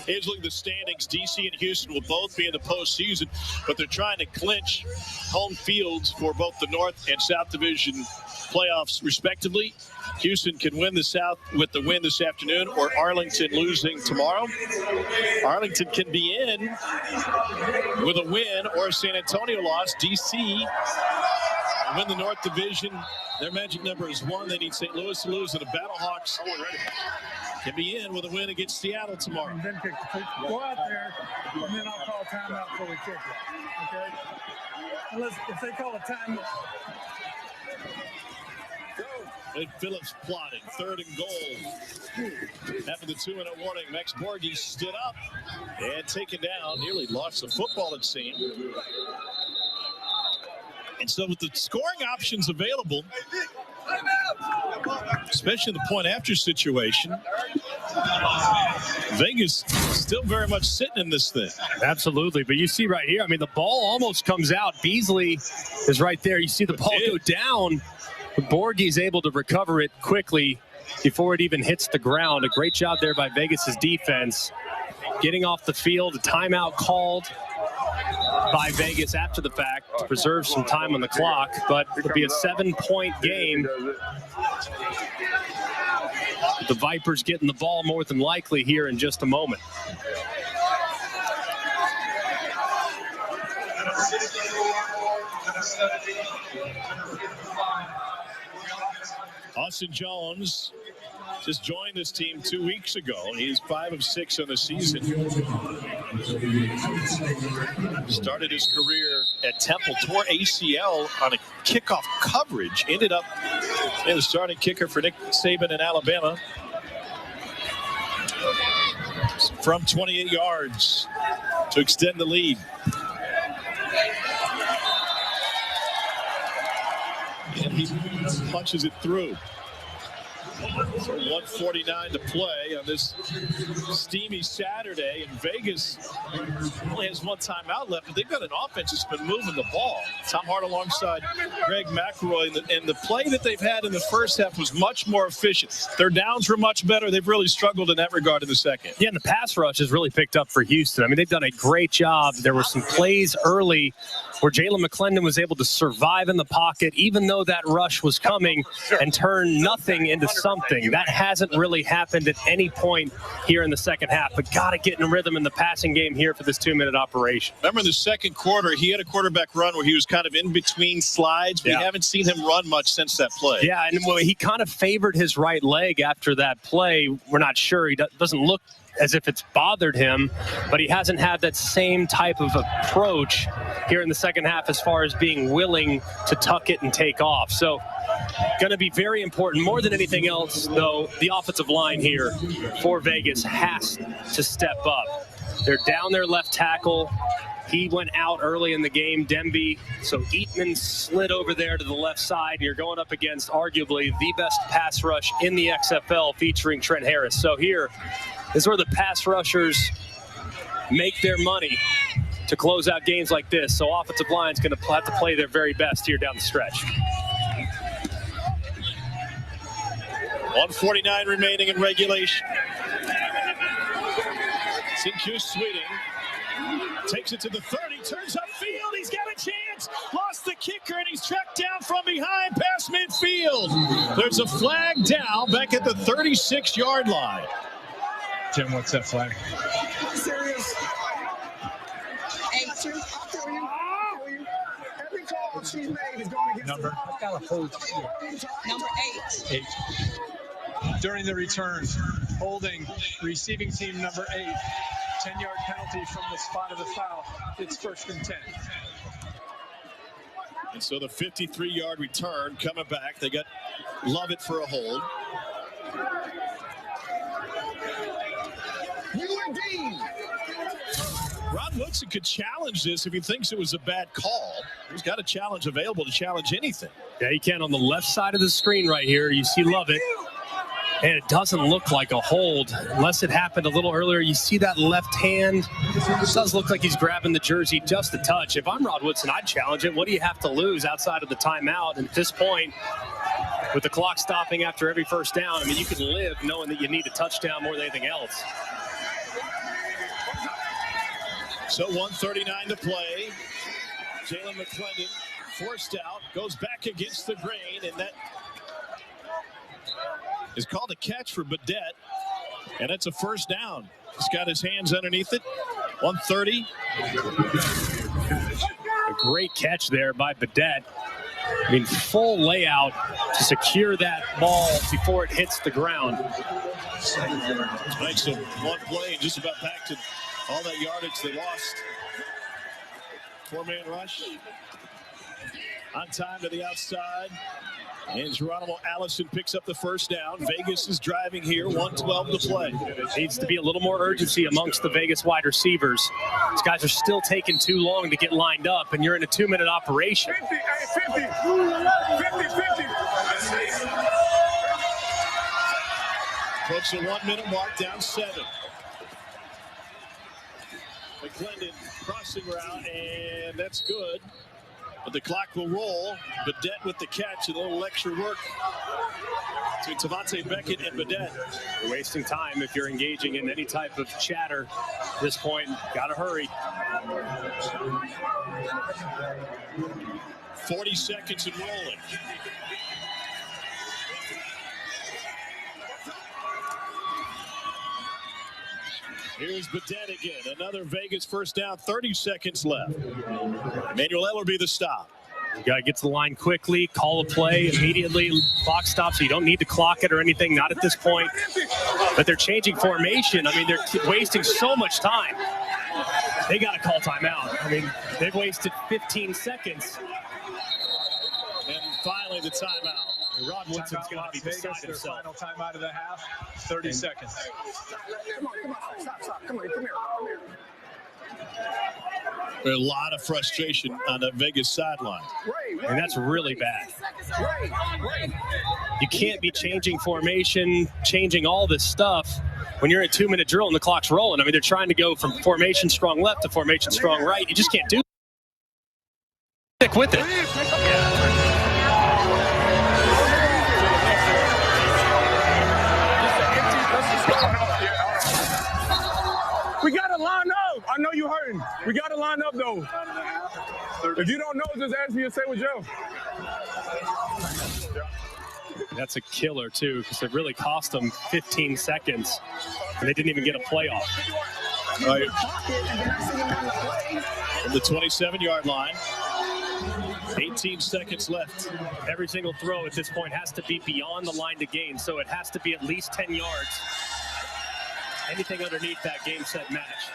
Here's looking at the standings. DC and Houston will both be in the postseason, but they're trying to clinch home fields for both the North and South Division playoffs, respectively. Houston can win the South with the win this afternoon, or Arlington losing tomorrow. Arlington can be in with a win, or San Antonio loss. DC win the North Division. Their magic number is 1. They need St. Louis to lose, and the Battlehawks can be in with a win against Seattle tomorrow. And then kick the go out there, and then I'll call timeout before we kick it. Okay? Unless if they call a timeout. And Phillips plotting, 3rd and goal. After the 2-minute warning, Max Borghi stood up and taken down. Nearly lost the football, it seemed. And so with the scoring options available, especially in the point-after situation, Vegas still very much sitting in this thing. Absolutely. But you see right here, I mean, the ball almost comes out. Beasley is right there. You see the ball go down. Borghi's able to recover it quickly before it even hits the ground. A great job there by Vegas's defense. Getting off the field, a timeout called by Vegas after the fact to preserve some time on the clock, but it'll be a 7-point game. The Vipers getting the ball more than likely here in just a moment. Austin Jones just joined this team 2 weeks ago. He's 5 of 6 on the season. Started his career at Temple, tore ACL on a kickoff coverage. Ended up in the starting kicker for Nick Saban in Alabama. From 28 yards to extend the lead. And he punches it through. So 1:49 to play on this steamy Saturday, and Vegas only has one timeout left, but they've got an offense that's been moving the ball. Tom Hart alongside Greg McElroy, and the play that they've had in the first half was much more efficient. Their downs were much better. They've really struggled in that regard in the second. Yeah, and the pass rush has really picked up for Houston. I mean, they've done a great job. There were some plays early where Jalen McClendon was able to survive in the pocket, even though that rush was coming, and turn nothing into something. That hasn't really happened at any point here in the second half, but got to get in rhythm in the passing game here for this 2-minute operation. Remember in the second quarter, he had a quarterback run where he was kind of in between slides. We haven't seen him run much since that play. Yeah, and he kind of favored his right leg after that play. We're not sure. He doesn't look as if it's bothered him, but he hasn't had that same type of approach here in the second half as far as being willing to tuck it and take off. So going to be very important. More than anything else, though, the offensive line here for Vegas has to step up. They're down their left tackle. He went out early in the game, Demby. So Eatman slid over there to the left side, and you're going up against arguably the best pass rush in the XFL featuring Trent Harris. So here is where the pass rushers make their money to close out games like this. So offensive line's going to have to play their very best here down the stretch. 1:49 remaining in regulation. CQ Sweeting takes it to the 30, turns upfield, he's got a chance, lost the kicker, and he's tracked down from behind past midfield. There's a flag down back at the 36-yard line. Jim, what's that flag? Serious. Every call she's made is going against number. Number 8. 8. During the return, holding receiving team number 8. 10-yard penalty from the spot of the foul. It's 1st and 10. And so the 53-yard return coming back. They got Lovett for a hold. Ron Woodson could challenge this if he thinks it was a bad call. He's got a challenge available to challenge anything. Yeah, he can. On the left side of the screen right here, you see Lovett. And it doesn't look like a hold unless it happened a little earlier. You see that left hand. It does look like he's grabbing the jersey just a touch. If I'm Rod Woodson, I'd challenge it. What do you have to lose outside of the timeout? And at this point, with the clock stopping after every first down, I mean, you can live knowing that you need a touchdown more than anything else. So 1:39 to play. Jalen McClendon forced out, goes back against the grain, and that is called a catch for Badette, and it's a first down. He's got his hands underneath it. 130. A great catch there by Badette. I mean, full layout to secure that ball before it hits the ground. Nice, so one play and just about back to all that yardage they lost. Four-man rush. On time to the outside. And Geronimo Allison picks up the first down. Vegas is driving here, 1:12 to play. Needs to be a little more urgency amongst the Vegas wide receivers. These guys are still taking too long to get lined up, and you're in a 2-minute operation. 50. Approach the 1-minute mark, down 7. McClendon crossing route, and that's good. But the clock will roll. Badette with the catch, and a little extra work to Tavante Beckett and Badette. You're wasting time if you're engaging in any type of chatter at this point. Gotta hurry. 40 seconds and rolling. Here's Badette again. Another Vegas first down, 30 seconds left. Emmanuel Ellerby the stop. You got to get to the line quickly, call a play immediately, clock stop, so you don't need to clock it or anything, not at this point. But they're changing formation. I mean, they're wasting so much time. They got to call timeout. I mean, they've wasted 15 seconds. And finally, the timeout. Rod Woodson's going to be beside himself. Final timeout of the half, 30 seconds. Come here. There's a lot of frustration on the Vegas sideline. And that's really bad. You can't be changing formation, changing all this stuff when you're in a 2-minute drill and the clock's rolling. I mean, they're trying to go from formation strong left to formation strong right. You just can't do it. Stick with it. We got to line up. I know you hurting. We got to line up, though. If you don't know, just ask me and say with Joe. That's a killer, too, because it really cost them 15 seconds, and they didn't even get a playoff. Right. From the 27-yard line. 18 seconds left. Every single throw at this point has to be beyond the line to gain, so it has to be at least 10 yards. Anything underneath that game, set, match.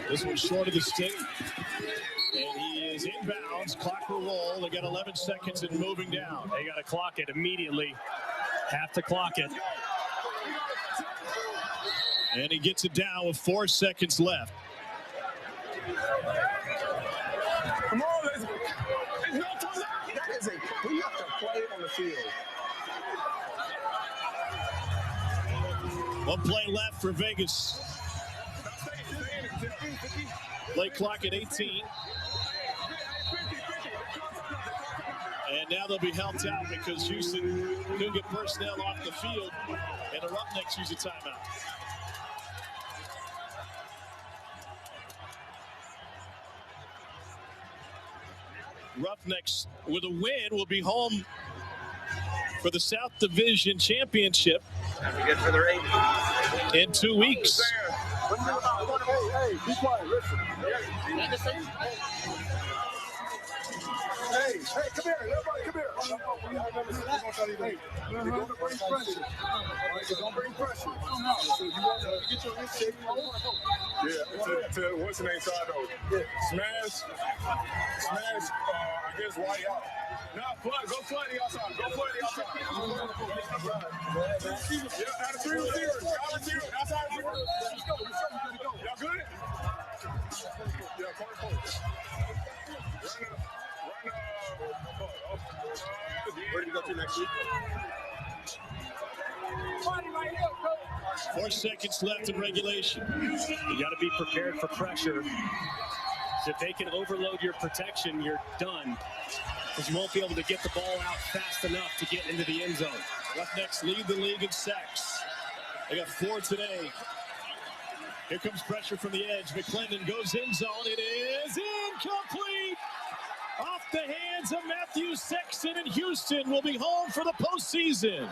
This one's short of the stick. And he is inbounds. Clock will roll. They got 11 seconds and moving down. They got to clock it immediately. Have to clock it. And he gets it down with 4 seconds left. Come on, there's no timeout. That is we have to play on the field. One play left for Vegas. Play clock at 18. And now they'll be helped out because Houston couldn't get personnel off the field, and the Roughnecks use a timeout. Roughnecks, with a win, will be home for the South Division Championship in 2 weeks. Hey, be quiet, listen. Hey, come here. Everybody, come here. Hey, you're going to bring pressure. You're going to bring pressure. So you want to get your head yeah, to what's the name side though? Yeah. Smash, I guess White out. No, go flood the outside. Go flood the outside. Yeah, out of 3 receivers. Outside receivers. Let's go. Y'all good? Yeah, corner post. Where do you go to next week? 4 seconds left in regulation. You got to be prepared for pressure. If they can overload your protection, you're done. because you won't be able to get the ball out fast enough to get into the end zone. Roughnecks lead the league in sacks. They got 4 today. Here comes pressure from the edge. McClendon goes in zone. It is incomplete. Off the hands of Matthew Sexton, and Houston will be home for the postseason.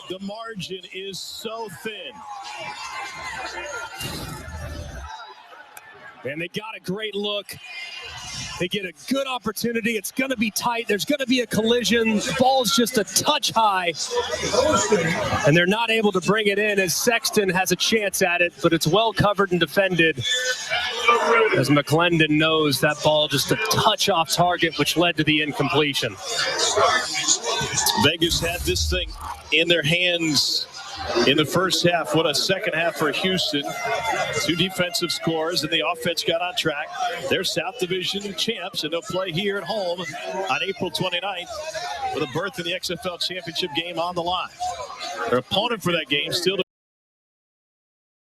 The margin is so thin. And they got a great look. They get a good opportunity. It's going to be tight. There's going to be a collision. The ball's just a touch high. And they're not able to bring it in as Sexton has a chance at it, but it's well covered and defended. As McClendon knows that ball just a touch off target, which led to the incompletion. Vegas had this thing in their hands in the first half. What a second half for Houston. 2 defensive scores, and the offense got on track. They're South Division champs, and they'll play here at home on April 29th with a berth in the XFL Championship game on the line. Their opponent for that game still to